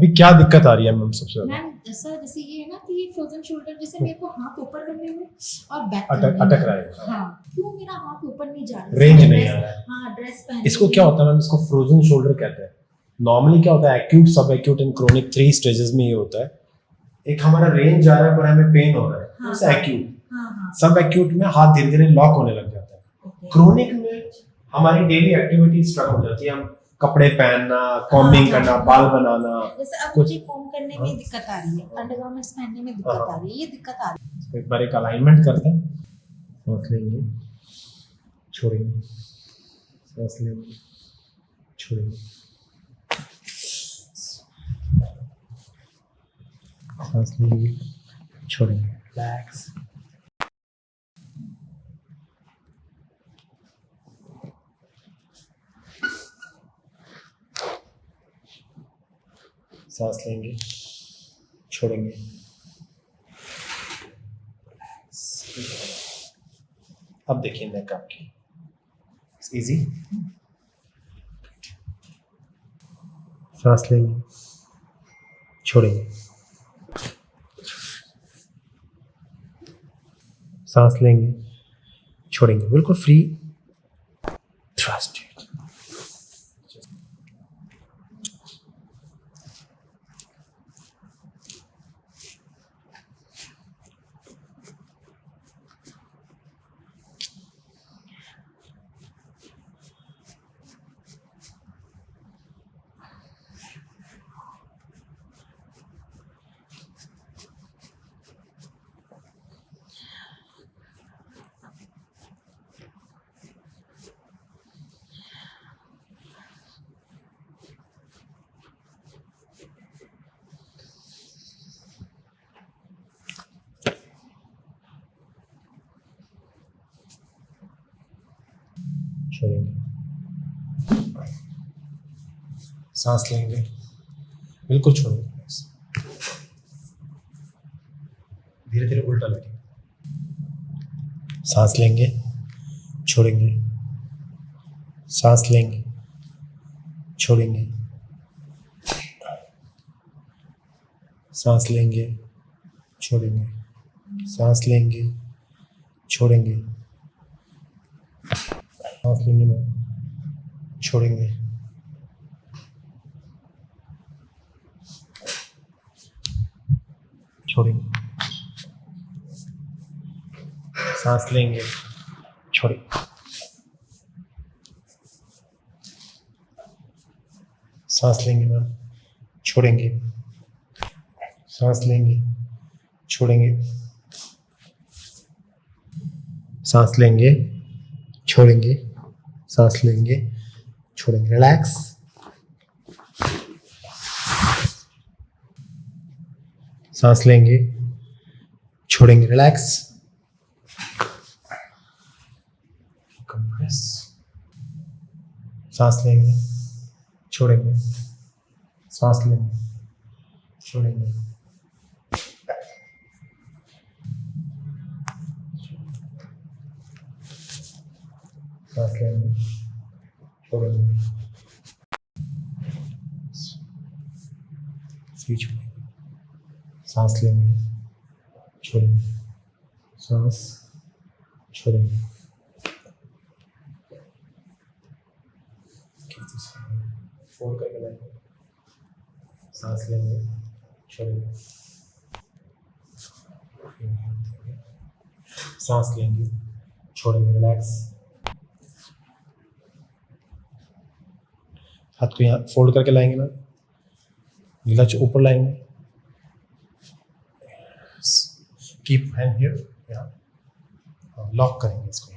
अभी क्या दिक्कत आ रही है मैम सबसे ज्यादा? मैम सर जैसे ये है ना कि ये फ्रोजन शोल्डर जैसे मेरे को हाथ ऊपर करने में और बैक अटक रहा है। हाँ, क्यों मेरा हाथ ऊपर नहीं जा रहा? रेंज नहीं आ रहा है। हाँ, ड्रेस पहन। इसको क्या होता है मैम? इसको फ्रोजन शोल्डर कहते हैं। नॉर्मली क्या होता है, एक्यूट, सब एक्यूट एंड क्रोनिक 3 स्टेजेस में ये होता है। एक हमारा रेंज जा रहा है पर हमें पेन हो रहा है, हाँ, तो एक्यूट। हाँ, सब एक्यूट में हाथ धीरे धीरे लॉक होने लग जाता है। क्रोनिक में हमारी डेली एक्टिविटी स्ट्रक हो जाती है, हम कपड़े पहनना, कॉम्बिंग करना, बाल बनाना। जैसे अब कुछ मुझे कॉम्ब करने में दिक्कत आ रही है, अंडरगारमेंट्स पहनने में दिक्कत आ रही है, ये दिक्कत आ रही है। तो एक बार एक अलाइनमेंट करते हैं। सांस लेंगे, छोड़ेंगे, सांस लेंगे, छोड़ेंगे, सांस लेंगे, छोड़ेंगे, रिलैक्स। सांस लेंगे, छोड़ेंगे, अब देखिए नेक आपकी इजी। सांस लेंगे, छोड़ेंगे, सांस लेंगे, छोड़ेंगे, बिल्कुल फ्री थ्रस्ट। छोड़ेंगे, सांस लेंगे, बिल्कुल छोड़ेंगे, धीरे धीरे उल्टा बैठेंगे। सांस लेंगे, छोड़ेंगे, सांस लेंगे, छोड़ेंगे, सांस लेंगे, छोड़ेंगे, सांस लेंगे, छोड़ेंगे, सांस लेंगे मैम, छोड़ेंगे, छोड़ेंगे, सांस लेंगे, छोड़ेंगे, सांस लेंगे मैम, छोड़ेंगे, सांस लेंगे, छोड़ेंगे, सांस लेंगे, छोड़ेंगे, सांस लेंगे, छोड़ेंगे, रिलैक्स। सांस लेंगे, छोड़ेंगे, रिलैक्स, कंप्रेस। सांस लेंगे, छोड़ेंगे, सांस लेंगे, छोड़ेंगे, सांस लेंगे, छोड़ेंगे, फ्री छोड़ेंगे, सांस लेंगे, छोड़ेंगे, सांस, छोड़ेंगे, फोल्ड करके लाएंगे, सांस लेंगे, छोड़ेंगे, सांस लेंगे, छोड़ेंगे, रिलैक्स। हाथ को यहाँ फोल्ड करके लाएंगे ना, नीला ऊपर लाएंगे, कीप हैंड हियर, यहाँ लॉक करेंगे इसको,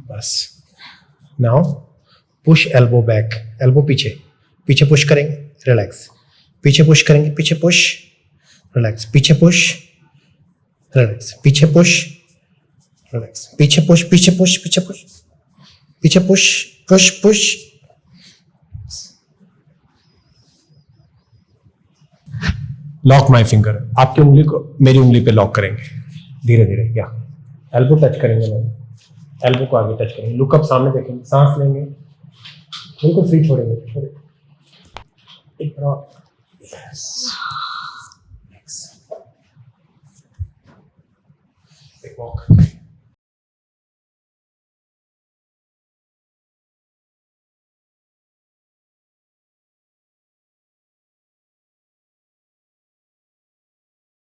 बस। Now push elbow back, elbow पीछे, पीछे पुश करेंगे, रिलैक्स, पीछे पुश करेंगे, पीछे पुश, रिलैक्स, पीछे पुश, रिलैक्स, पीछे पुश, रिलैक्स, पीछे पुश, पीछे पुश, पीछे पुश, पीछे push, push push. Lock my finger, आपकी उंगली को मेरी उंगली पे लॉक करेंगे धीरे धीरे, या एल्बो टच करेंगे, एल्बो को आगे टच करेंगे, लुकअप सामने देखेंगे, सांस लेंगे, बिल्कुल फ्री छोड़ेंगे, छोड़ेंगे, एक बार Yes.